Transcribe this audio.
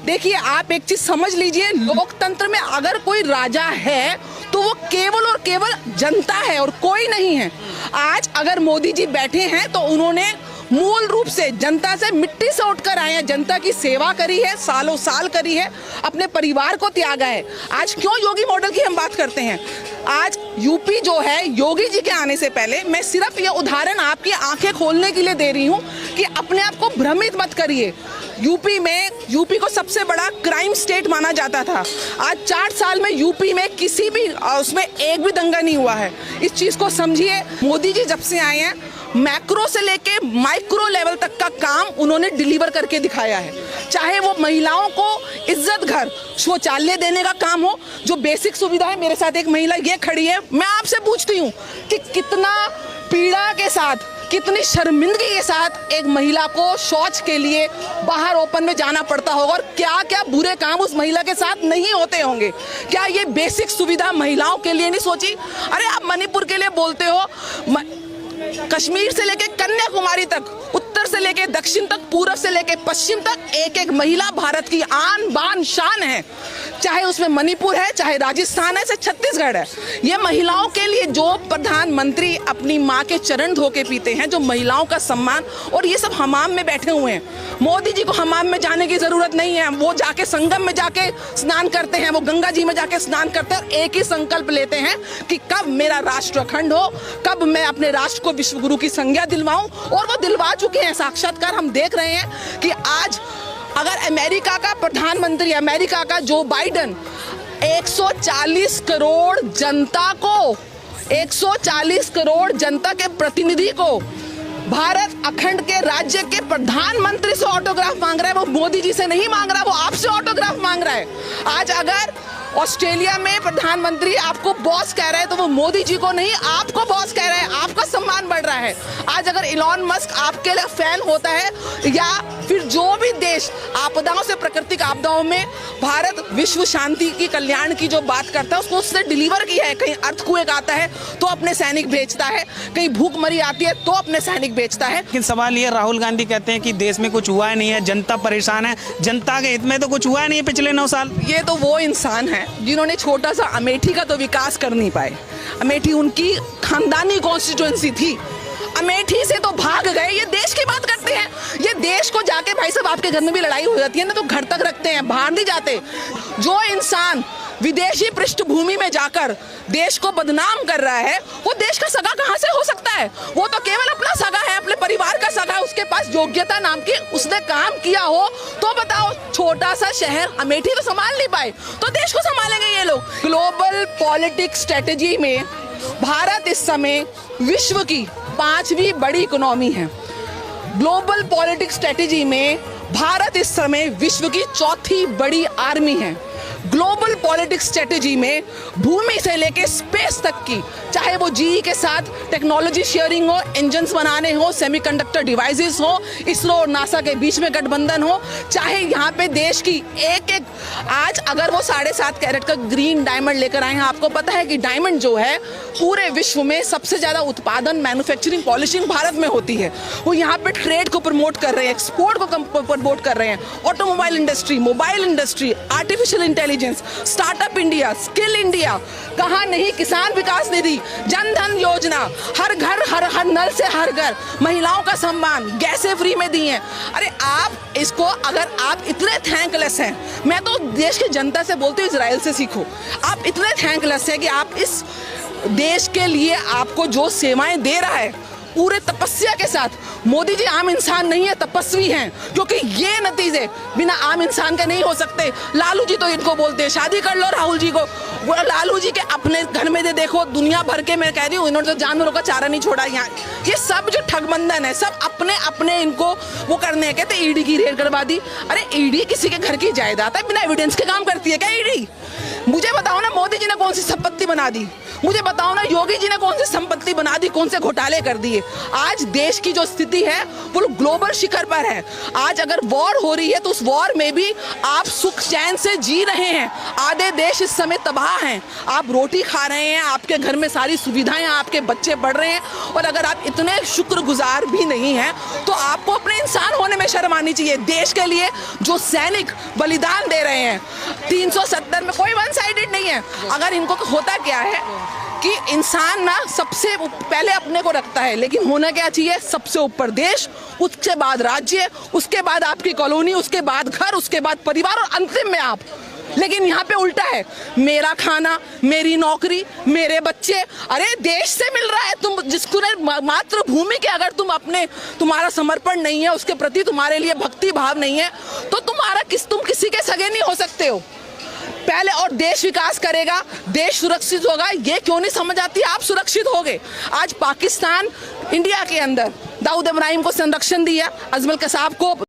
देखिए, आप एक चीज समझ लीजिए, लोकतंत्र में अगर कोई राजा है तो वो केवल और केवल जनता है और कोई नहीं है। आज अगर मोदी जी बैठे हैं तो उन्होंने मूल रूप से जनता से मिट्टी से उठकर आए हैं, जनता की सेवा करी है, सालों साल करी है, अपने परिवार को त्यागा है। आज क्यों योगी मॉडल की हम बात करते हैं? आज यूपी जो है, योगी जी के आने से पहले, मैं सिर्फ ये उदाहरण आपकी आंखें खोलने के लिए दे रही हूँ कि अपने आप को भ्रमित मत करिए। यूपी को सबसे बड़ा क्राइम स्टेट माना जाता था। आज 4 साल में यूपी में किसी भी उसमें एक भी दंगा नहीं हुआ है। इस चीज को समझिए। मोदी जी जब से आए हैं, मैक्रो से लेके माइक्रो लेवल तक का काम उन्होंने डिलीवर करके दिखाया है। चाहे वो महिलाओं को इज्जत घर शौचालय देने का काम हो, जो बेसिक सुविधा है। मेरे साथ एक महिला ये खड़ी है, मैं आपसे पूछती हूँ कि कितना पीड़ा के साथ, कितनी शर्मिंदगी के साथ एक महिला को शौच के लिए बाहर ओपन में जाना पड़ता होगा, और क्या क्या बुरे काम उस महिला के साथ नहीं होते होंगे। क्या ये बेसिक सुविधा महिलाओं के लिए नहीं सोची? अरे आप मणिपुर के लिए बोलते हो, कश्मीर से लेके कन्याकुमारी तक, उत्तर से लेके दक्षिण तक, पूर्व से लेके पश्चिम तक एक एक महिला भारत की आन बान शान है। चाहे उसमें मणिपुर है, चाहे राजस्थान है, चाहे छत्तीसगढ़ है। ये महिलाओं के लिए जो प्रधानमंत्री अपनी माँ के चरण धो के पीते हैं, जो महिलाओं का सम्मान, और ये सब हमाम में बैठे हुए हैं। मोदी जी को हमाम में जाने की जरूरत नहीं है। वो जाके संगम में जाके स्नान करते हैं, वो गंगा जी में जाके स्नान करते हैं, और एक ही संकल्प लेते हैं कि कब मेरा राष्ट्र अखंड हो, कब मैं अपने राष्ट्र को विश्व गुरु की संज्ञा दिलवाऊं। और वो दिलवा चुके हैं। साक्षात्कार हम देख रहे हैं कि आज अगर अमेरिका का प्रधानमंत्री, अमेरिका का जो बाइडेन 140 करोड़ जनता को, 140 करोड़ जनता के प्रतिनिधि को भारत अखंड के राज्य के प्रधानमंत्री से ऑटोग्राफ मांग रहा है, वो मोदी जी से नहीं मांग रहा, वो आपसे ऑटोग्राफ मांग रहा है। आज अगर ऑस्ट्रेलिया में प्रधानमंत्री आपको बॉस कह रहा है तो वो मोदी जी को नहीं, आपको बॉस कह रहा है, आपका सम्मान बढ़ रहा है। आज अगर इलॉन मस्क आपके लिए फैन होता है, या फिर जो भी देश आपदाओं से, प्राकृतिक आपदाओं में भारत विश्व शांति की, कल्याण की जो बात करता है, उसको उसने डिलीवर किया है। कहीं अर्थक्वेक आता है तो अपने सैनिक भेजता है, कहीं भूखमरी आती है तो अपने सैनिक भेजता है। लेकिन सवाल ये, राहुल गांधी कहते हैं कि देश में कुछ हुआ नहीं है, जनता परेशान है, जनता के हित में तो कुछ हुआ नहीं है पिछले 9 साल। ये तो वो इंसान है जिन्होंने छोटा सा अमेठी का तो विकास कर नहीं पाए। अमेठी उनकी खानदानी कॉन्स्टिट्यूएंसी थी, अमेठी से तो भाग गए। ये देश की बात करते हैं। ये देश को जाके, भाई साहब आपके घर में भी लड़ाई हो जाती है ना, तो घर तक रखते हैं, बाहर नहीं जाते। जो इंसान विदेशी पृष्ठभूमि में जाकर देश को बदनाम कर रहा है, वो देश का सगा कहां से हो सकता है? वो तो केवल अपना सगा है, अपने परिवार का सगा है। उसके पास योग्यता नाम की उसने काम किया हो तो बताओ, छोटा सा शहर अमेठी तो संभाल नहीं पाए, तो देश को संभालेंगे ये लोग। ग्लोबल पॉलिटिक्स स्ट्रेटेजी में भारत इस समय विश्व की 5वीं बड़ी इकोनॉमी है। ग्लोबल पॉलिटिक्स स्ट्रेटेजी में भारत इस समय विश्व की 4थी बड़ी आर्मी है। ग्लोबल पॉलिटिक्स स्ट्रेटेजी में भूमि से लेके स्पेस तक की, चाहे वो जीई के साथ टेक्नोलॉजी शेयरिंग हो, इंजन्स बनाने हो, सेमीकंडक्टर डिवाइसेस हो, इसरो और नासा के बीच में गठबंधन हो, चाहे यहाँ पे देश की एक एक, आज अगर वो 7.5 कैरेट का ग्रीन डायमंड लेकर आए हैं, आपको पता है कि डायमंड जो है पूरे विश्व में सबसे ज्यादा उत्पादन, मैन्युफैक्चरिंग, पॉलिशिंग भारत में होती है। वो यहाँ पे ट्रेड को प्रमोट कर रहे हैं, एक्सपोर्ट को प्रमोट कर रहे हैं। Automobile industry, mobile industry, artificial intelligence, startup India, skill India, कहाँ नहीं, किसान विकास निधि, जन धन योजना, हर घर हर नल से हर घर, महिलाओं का सम्मान, गैसें फ्री में दी हैं। अरे आप इसको, अगर आप इतने थैंकलेस हैं, मैं तो देश की जनता से बोलती हूँ, इजराइल से सीखो। आप इतने थैंकलेस हैं कि आप इस देश के लिए आपको जो सेवाएं दे रहा है पूरे तपस्या के साथ, मोदी जी आम इंसान नहीं है, तपस्वी हैं, क्योंकि ये नतीजे बिना आम इंसान के नहीं हो सकते। लालू जी तो इनको बोलते हैं शादी कर लो राहुल जी को, वो लालू जी के अपने घर में दे देखो, दुनिया भर के, मैं कह रही हूँ, इन्होंने तो जानवरों का चारा नहीं छोड़ा यहाँ। ये सब जो ठगबंधन है, सब अपने अपने इनको वो करने हैं। कहते ईडी की रेड करवा दी। अरे ईडी किसी के घर की जायदाद है, बिना एविडेंस के काम करती है क्या ईडी? मुझे बताओ ना मोदी जी ने कौन सी संपत्ति बना दी, मुझे बताओ ना योगी जी ने कौन सी संपत्ति बना दी, कौन से घोटाले कर दिए। आज देश की जो स्थिति है वो ग्लोबल शिखर पर है। आज अगर वॉर हो रही है तो उस वॉर में भी आप सुख चैन से जी रहे हैं। आधे देश इस समय तबाह हैं, आप रोटी खा रहे हैं, आपके घर में सारी सुविधाएं, आपके बच्चे पढ़ रहे हैं, और अगर आप इतने शुक्रगुजार भी नहीं हैं तो आपको अपने इंसान होने में शर्म आनी चाहिए। देश के लिए जो सैनिक बलिदान दे रहे हैं 370 में, कोई वन साइडेड नहीं है। अगर इनको होता क्या है कि इंसान ना सबसे पहले अपने को रखता है, लेकिन होना क्या चाहिए, सबसे ऊपर देश, उसके बाद राज्य, उसके बाद आपकी कॉलोनी, उसके बाद घर, उसके बाद परिवार और अंतिम में आप। लेकिन यहाँ पे उल्टा है, मेरा खाना, मेरी नौकरी, मेरे बच्चे। अरे देश से मिल रहा है, तुम जिसको मातृभूमि के अगर तुम्हारा समर्पण नहीं है, उसके प्रति तुम्हारे लिए भक्ति भाव नहीं है, तो तुम किसी के सगे नहीं हो सकते हो पहले। और देश विकास करेगा, देश सुरक्षित होगा, ये क्यों नहीं समझ आती, आप सुरक्षित होगे। आज पाकिस्तान इंडिया के अंदर दाऊद इब्राहिम को संरक्षण दिया, अजमल कसाब को